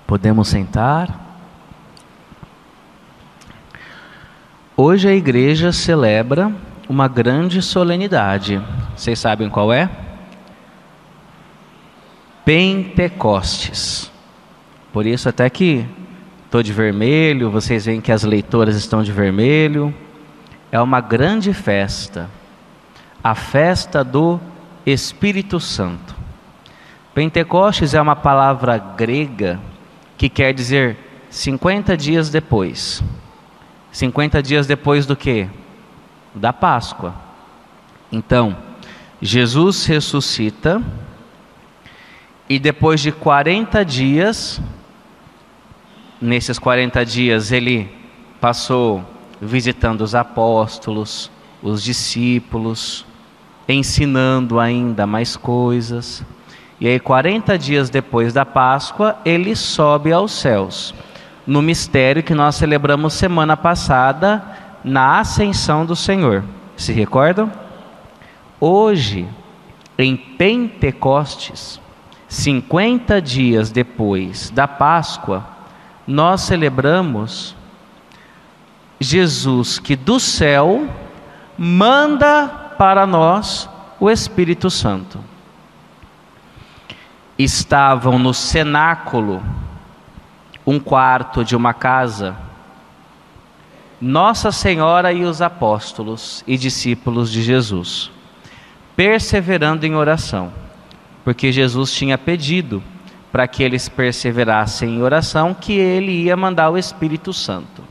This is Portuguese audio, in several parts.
Podemos sentar. Hoje a igreja celebra uma grande solenidade. Vocês sabem qual é? Pentecostes. Por isso até que estou de vermelho, vocês veem que as leitoras estão de vermelho. É uma grande festa. A festa do Espírito Santo. Pentecostes é uma palavra grega que quer dizer 50 dias depois. 50 dias depois do quê? Da Páscoa. Então, Jesus ressuscita e depois de 40 dias, nesses 40 dias ele passou visitando os apóstolos, os discípulos, ensinando ainda mais coisas. E aí 40 dias depois da Páscoa, ele sobe aos céus, no mistério que nós celebramos semana passada, na ascensão do Senhor. Se recordam? Hoje, em Pentecostes, 50 dias depois da Páscoa, nós celebramos Jesus que do céu manda para nós o Espírito Santo. Estavam no cenáculo, um quarto de uma casa, Nossa Senhora e os apóstolos e discípulos de Jesus, perseverando em oração, porque Jesus tinha pedido para que eles perseverassem em oração, que ele ia mandar o Espírito Santo.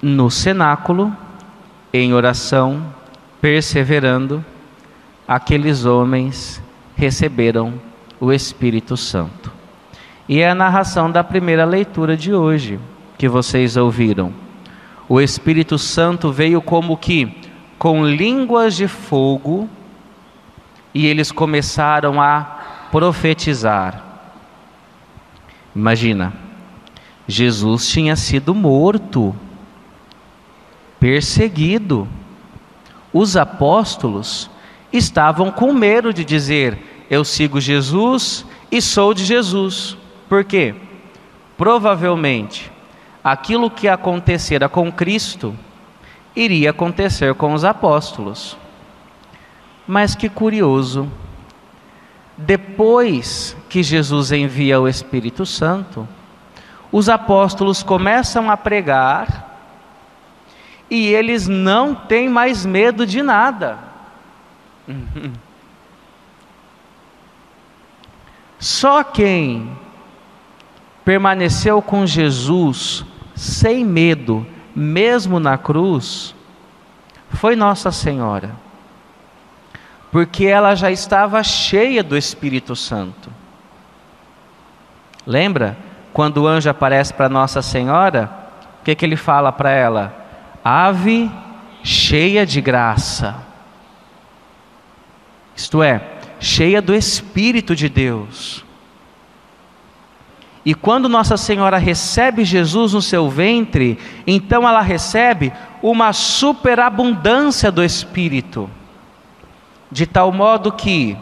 No cenáculo, em oração, perseverando, aqueles homens receberam o Espírito Santo. E é a narração da primeira leitura de hoje, que vocês ouviram. O Espírito Santo veio como que com línguas de fogo, e eles começaram a profetizar. Imagina, Jesus tinha sido morto, perseguido. Os apóstolos estavam com medo de dizer: eu sigo Jesus e sou de Jesus. Por quê? Provavelmente aquilo que acontecera com Cristo iria acontecer com os apóstolos. Mas que curioso, depois que Jesus envia o Espírito Santo, os apóstolos começam a pregar e eles não têm mais medo de nada. Só quem permaneceu com Jesus sem medo, mesmo na cruz, foi Nossa Senhora, porque ela já estava cheia do Espírito Santo. Lembra? Quando o anjo aparece para Nossa Senhora, o que ele fala para ela? Ave cheia de graça. Isto é, cheia do Espírito de Deus. E quando Nossa Senhora recebe Jesus no seu ventre, então ela recebe uma superabundância do Espírito. De tal modo que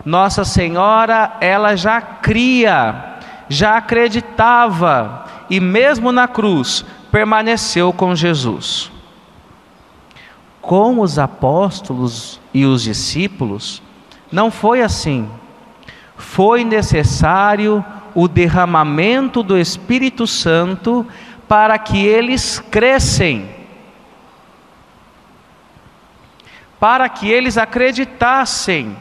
Nossa Senhora, ela já cria, já acreditava, e mesmo na cruz, permaneceu com Jesus. Com os apóstolos e os discípulos, não foi assim. Foi necessário o derramamento do Espírito Santo para que eles crescem, para que eles acreditassem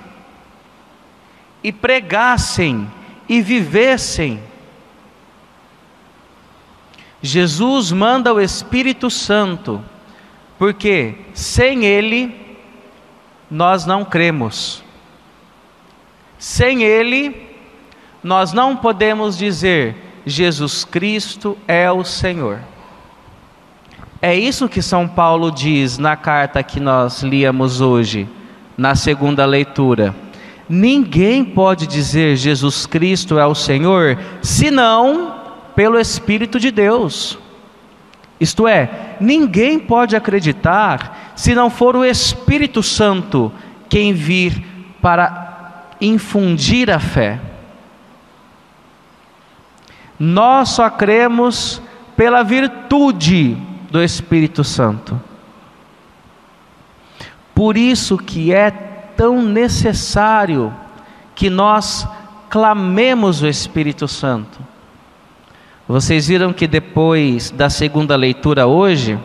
e pregassem e vivessem. Jesus manda o Espírito Santo, porque sem Ele nós não cremos. Sem Ele nós não podemos dizer Jesus Cristo é o Senhor. É isso que São Paulo diz na carta que nós líamos hoje, na segunda leitura. Ninguém pode dizer Jesus Cristo é o Senhor, senão pelo Espírito de Deus. Isto é, ninguém pode acreditar se não for o Espírito Santo quem vir para infundir a fé. Nós só cremos pela virtude do Espírito Santo. Por isso que é tão necessário que nós clamemos o Espírito Santo. Vocês viram que depois da segunda leitura hoje,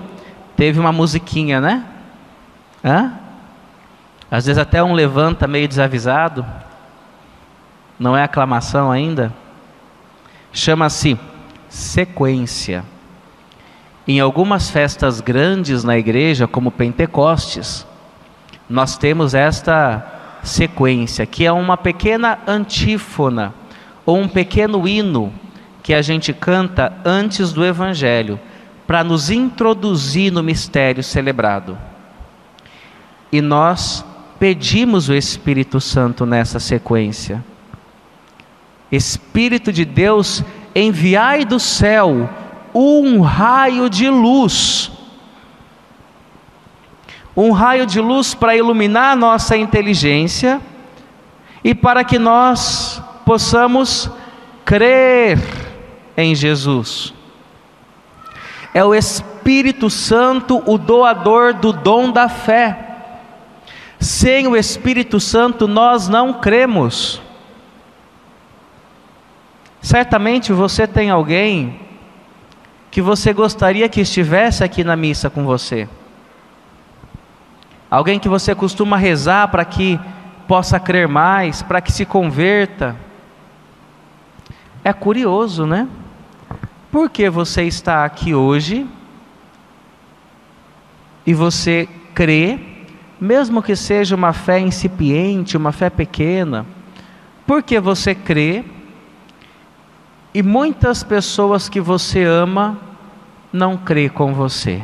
teve uma musiquinha, né? Às vezes até um levanta meio desavisado. Não é aclamação ainda. Chama-se sequência. Em algumas festas grandes na igreja, como Pentecostes, nós temos esta sequência, que é uma pequena antífona, ou um pequeno hino, que a gente canta antes do Evangelho, para nos introduzir no mistério celebrado. E nós pedimos o Espírito Santo nessa sequência. Espírito de Deus, enviai do céu um raio de luz. Um raio de luz para iluminar a nossa inteligência e para que nós possamos crer em Jesus. É o Espírito Santo o doador do dom da fé. Sem o Espírito Santo nós não cremos. Certamente você tem alguém que você gostaria que estivesse aqui na missa com você. Alguém que você costuma rezar para que possa crer mais, para que se converta. É curioso, né? Por que você está aqui hoje e você crê, mesmo que seja uma fé incipiente, uma fé pequena? Por que você crê e muitas pessoas que você ama não crê com você?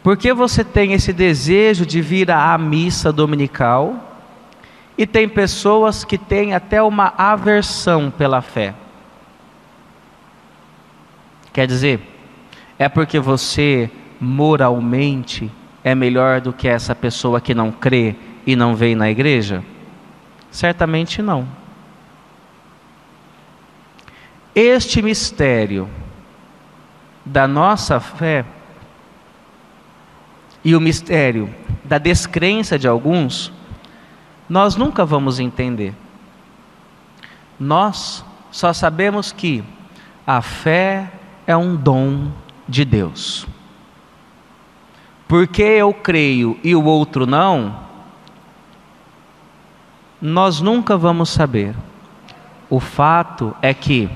Porque você tem esse desejo de vir à missa dominical e tem pessoas que têm até uma aversão pela fé. Quer dizer, é porque você moralmente é melhor do que essa pessoa que não crê e não vem na igreja? Certamente não. Este mistério da nossa fé e o mistério da descrença de alguns, nós nunca vamos entender. Nós só sabemos que a fé é um dom de Deus. Porque eu creio e o outro não, nós nunca vamos saber. O fato é que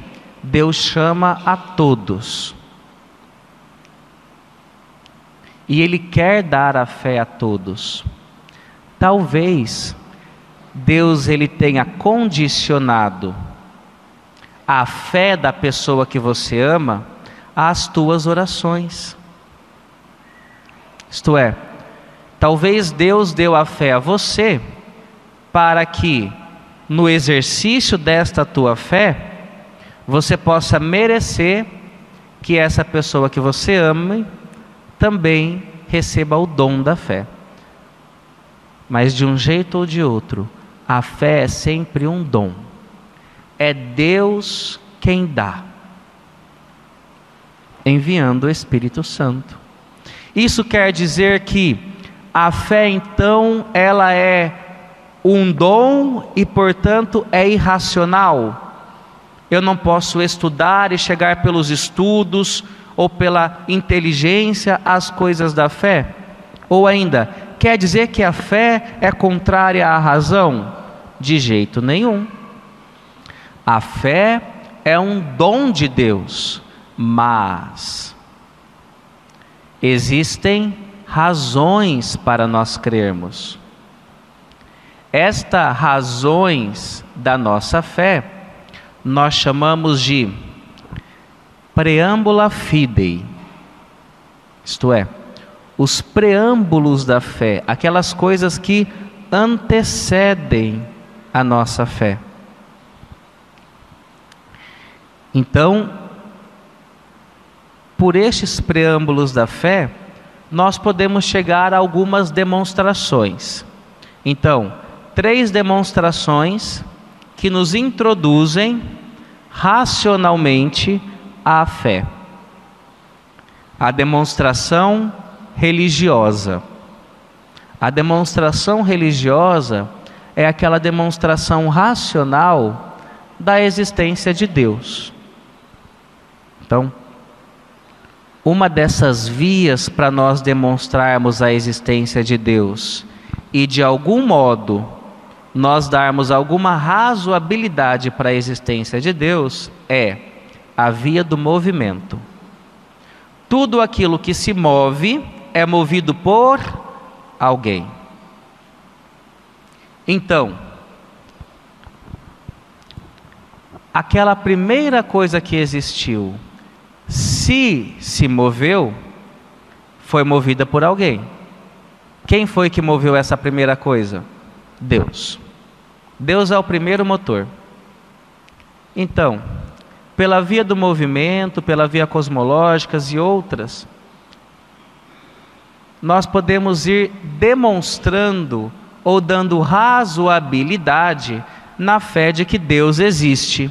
Deus chama a todos. E Ele quer dar a fé a todos. Talvez Deus ele tenha condicionado a fé da pessoa que você ama às tuas orações. Isto é, talvez Deus deu a fé a você para que no exercício desta tua fé você possa merecer que essa pessoa que você ama também receba o dom da fé. Mas de um jeito ou de outro, a fé é sempre um dom. É Deus quem dá, enviando o Espírito Santo. Isso quer dizer que a fé então ela é um dom e portanto é irracional. Eu não posso estudar e chegar pelos estudos ou pela inteligência às coisas da fé? Ou ainda, quer dizer que a fé é contrária à razão? De jeito nenhum. A fé é um dom de Deus, mas existem razões para nós crermos. Estas razões da nossa fé nós chamamos de preâmbula fidei, isto é, os preâmbulos da fé, aquelas coisas que antecedem a nossa fé. Então, por estes preâmbulos da fé, nós podemos chegar a algumas demonstrações. Então, 3 demonstrações que nos introduzem racionalmente a fé. A demonstração religiosa. A demonstração religiosa é aquela demonstração racional da existência de Deus. Então, uma dessas vias para nós demonstrarmos a existência de Deus e de algum modo nós darmos alguma razoabilidade para a existência de Deus é a via do movimento. Tudo aquilo que se move é movido por alguém. Então, aquela primeira coisa que existiu, se moveu, foi movida por alguém. Quem foi que moveu essa primeira coisa? Deus. Deus é o primeiro motor. Então, pela via do movimento, pela via cosmológicas e outras, nós podemos ir demonstrando ou dando razoabilidade na fé de que Deus existe.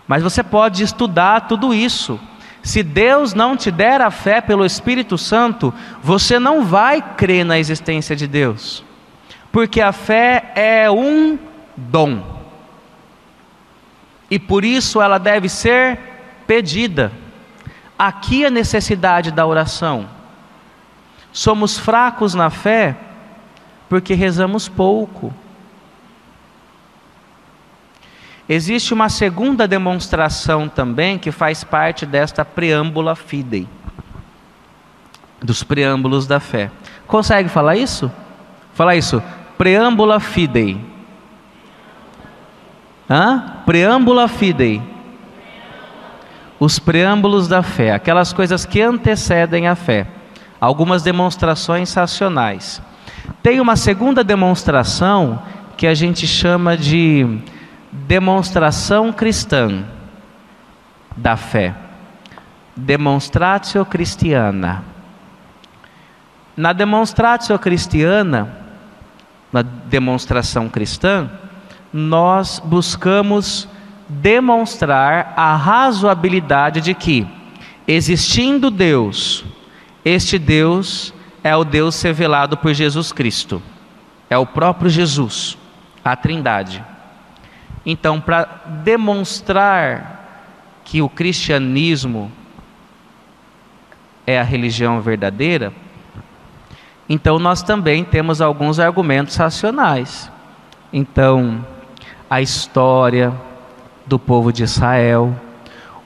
Mas você pode estudar tudo isso. Se Deus não te der a fé pelo Espírito Santo, você não vai crer na existência de Deus. Porque a fé é um dom. E por isso ela deve ser pedida. Aqui a necessidade da oração. Somos fracos na fé porque rezamos pouco. Existe uma segunda demonstração também que faz parte desta preâmbula fidei, dos preâmbulos da fé. Consegue falar isso? Fala isso. Preâmbula fidei. Preâmbula fidei. Os preâmbulos da fé, aquelas coisas que antecedem a fé. Algumas demonstrações racionais. Tem uma segunda demonstração que a gente chama de demonstração cristã da fé. Demonstratio Christiana. Na demonstratio Christiana, na demonstração cristã, nós buscamos demonstrar a razoabilidade de que, existindo Deus, este Deus é o Deus revelado por Jesus Cristo. É o próprio Jesus, a Trindade. Então, para demonstrar que o cristianismo é a religião verdadeira, então nós também temos alguns argumentos racionais. Então, a história do povo de Israel,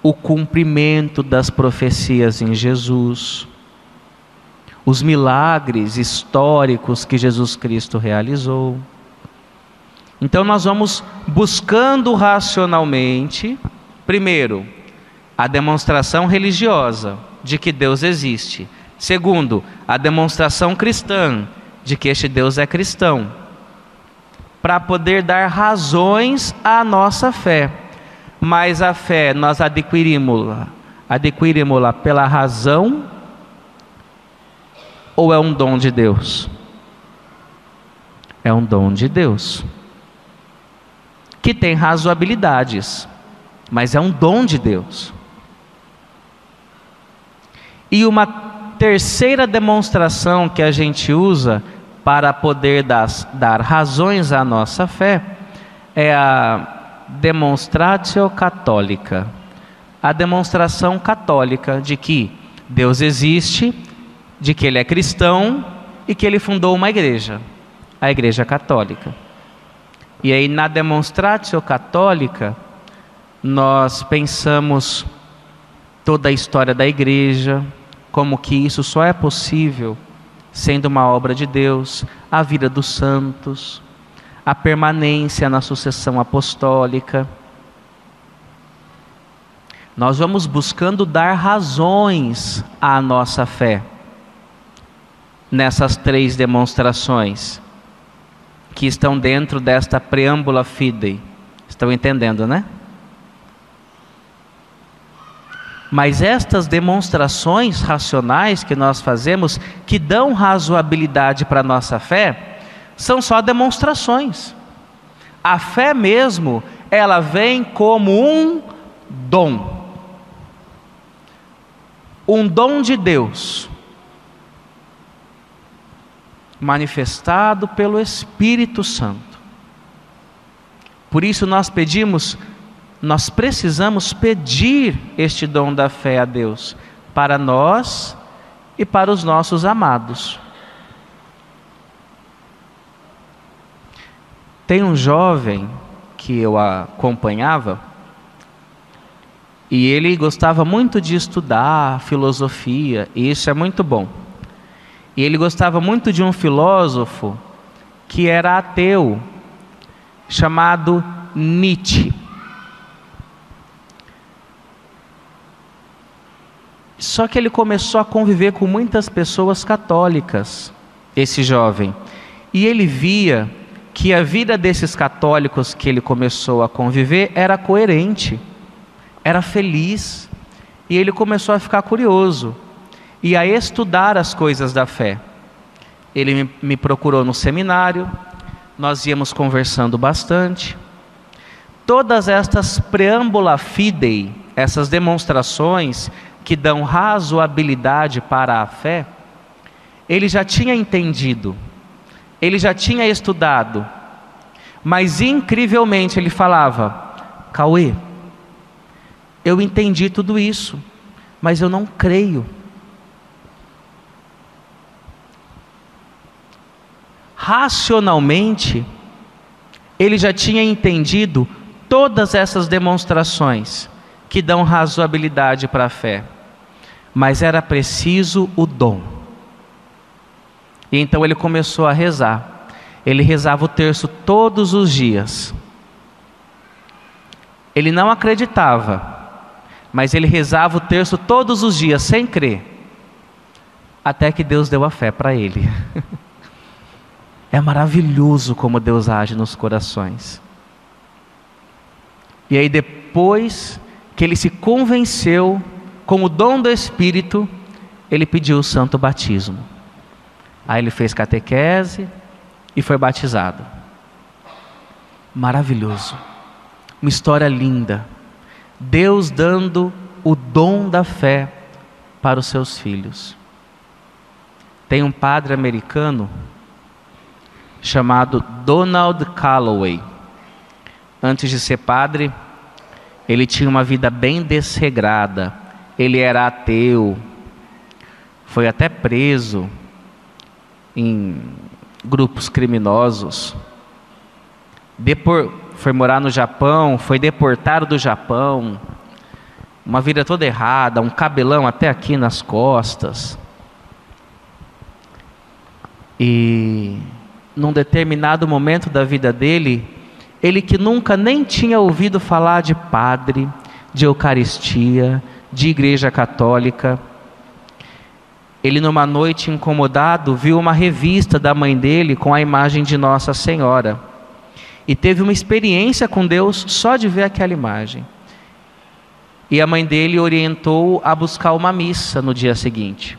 o cumprimento das profecias em Jesus, os milagres históricos que Jesus Cristo realizou. Então nós vamos buscando racionalmente, primeiro, a demonstração religiosa de que Deus existe. Segundo, a demonstração cristã de que este Deus é cristão, para poder dar razões à nossa fé. Mas a fé nós adquirimos-la pela razão ou é um dom de Deus? É um dom de Deus, que tem razoabilidades, mas é um dom de Deus. E uma terceira demonstração que a gente usa para poder dar razões à nossa fé é a demonstratio católica, a demonstração católica de que Deus existe, de que Ele é cristão e que Ele fundou uma igreja, a Igreja Católica. E aí na demonstratio católica nós pensamos toda a história da igreja, como que isso só é possível sendo uma obra de Deus, a vida dos santos, a permanência na sucessão apostólica. Nós vamos buscando dar razões à nossa fé nessas três demonstrações que estão dentro desta preâmbula fidei. Estão entendendo, né? Mas estas demonstrações racionais que nós fazemos, que dão razoabilidade para a nossa fé, são só demonstrações. A fé mesmo ela vem como um dom. Um dom de Deus, manifestado pelo Espírito Santo. Por isso nós precisamos pedir este dom da fé a Deus, para nós e para os nossos amados. Tem um jovem que eu acompanhava, e ele gostava muito de estudar filosofia, e isso é muito bom. E ele gostava muito de um filósofo que era ateu, chamado Nietzsche. Só que ele começou a conviver com muitas pessoas católicas, esse jovem. E ele via que a vida desses católicos que ele começou a conviver era coerente, era feliz. E ele começou a ficar curioso e a estudar as coisas da fé. Ele me procurou no seminário, nós íamos conversando bastante. Todas estas preambula fidei, essas demonstrações que dão razoabilidade para a fé, ele já tinha entendido, ele já tinha estudado, mas incrivelmente ele falava: Cauê, eu entendi tudo isso, mas eu não creio. Racionalmente, ele já tinha entendido todas essas demonstrações que dão razoabilidade para a fé, mas era preciso o dom. E então ele começou a rezar. Ele rezava o terço todos os dias. Ele não acreditava, mas ele rezava o terço todos os dias sem crer, até que Deus deu a fé para ele. É maravilhoso como Deus age nos corações. E aí depois que ele se convenceu com o dom do Espírito, ele pediu o santo batismo. Aí ele fez catequese e foi batizado. Maravilhoso. Uma história linda. Deus dando o dom da fé para os seus filhos. Tem um padre americano chamado Donald Calloway. Antes de ser padre, ele tinha uma vida bem desregrada. Ele era ateu, foi até preso em grupos criminosos. Foi morar no Japão, foi deportado do Japão. Uma vida toda errada, um cabelão até aqui nas costas. E num determinado momento da vida dele, ele que nunca nem tinha ouvido falar de padre, de Eucaristia, de igreja católica, ele numa noite incomodado viu uma revista da mãe dele com a imagem de Nossa Senhora e teve uma experiência com Deus só de ver aquela imagem. E a mãe dele orientou a buscar uma missa no dia seguinte.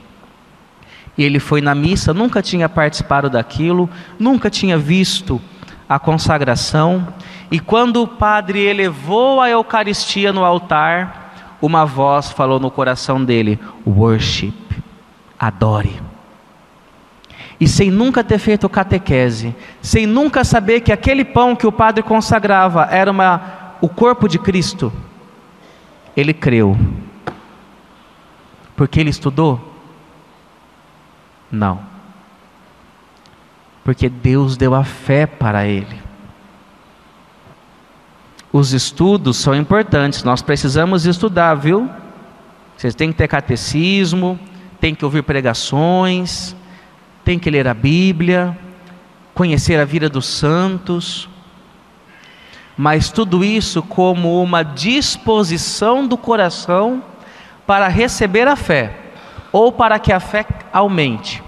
E ele foi na missa, nunca tinha participado daquilo, nunca tinha visto a consagração. E quando o padre elevou a Eucaristia no altar, uma voz falou no coração dele: worship, adore. E sem nunca ter feito catequese, sem nunca saber que aquele pão que o padre consagrava era o corpo de Cristo, ele creu. Porque ele estudou? Não. Porque Deus deu a fé para ele. Os estudos são importantes, nós precisamos estudar, viu? Vocês têm que ter catecismo, tem que ouvir pregações, tem que ler a Bíblia, conhecer a vida dos santos, mas tudo isso como uma disposição do coração para receber a fé, ou para que a fé aumente.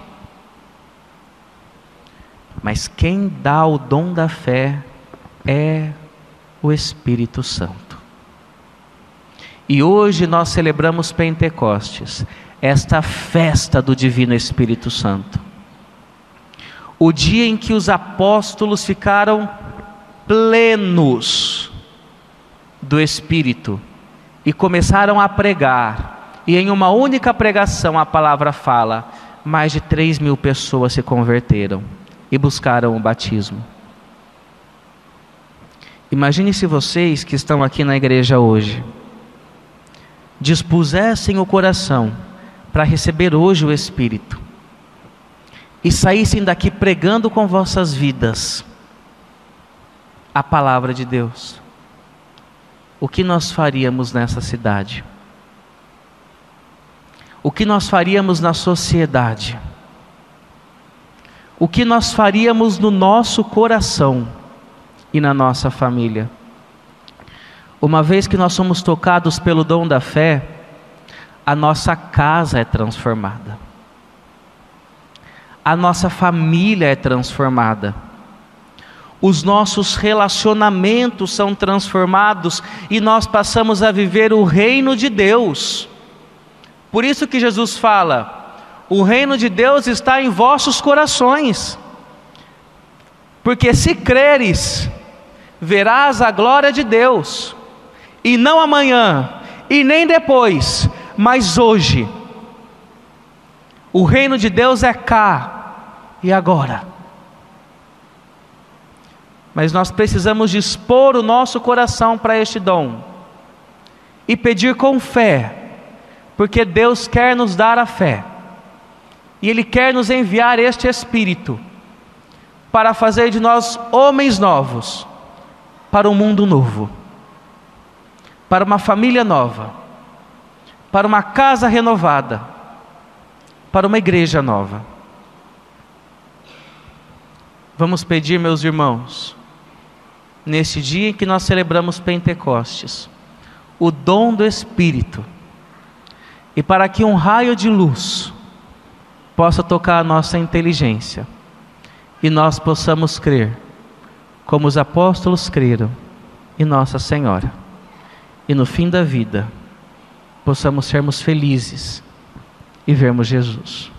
Mas quem dá o dom da fé é o Espírito Santo. E hoje nós celebramos Pentecostes, esta festa do Divino Espírito Santo. O dia em que os apóstolos ficaram plenos do Espírito e começaram a pregar. E em uma única pregação a palavra fala, mais de 3.000 pessoas se converteram e buscaram o batismo. Imagine se vocês que estão aqui na igreja hoje dispusessem o coração para receber hoje o Espírito e saíssem daqui pregando com vossas vidas a palavra de Deus. O que nós faríamos nessa cidade? O que nós faríamos na sociedade? O que nós faríamos no nosso coração e na nossa família? Uma vez que nós somos tocados pelo dom da fé, a nossa casa é transformada, a nossa família é transformada, os nossos relacionamentos são transformados e nós passamos a viver o reino de Deus. Por isso que Jesus fala, o reino de Deus está em vossos corações, porque se creres, verás a glória de Deus, e não amanhã, e nem depois, mas hoje. O reino de Deus é cá e agora. Mas nós precisamos dispor o nosso coração para este dom e pedir com fé, porque Deus quer nos dar a fé e Ele quer nos enviar este Espírito para fazer de nós homens novos, para um mundo novo, para uma família nova, para uma casa renovada, para uma igreja nova. Vamos pedir, meus irmãos, neste dia em que nós celebramos Pentecostes, o dom do Espírito, e para que um raio de luz possa tocar a nossa inteligência, e nós possamos crer, como os apóstolos creram, em Nossa Senhora, e no fim da vida, possamos sermos felizes, e vermos Jesus.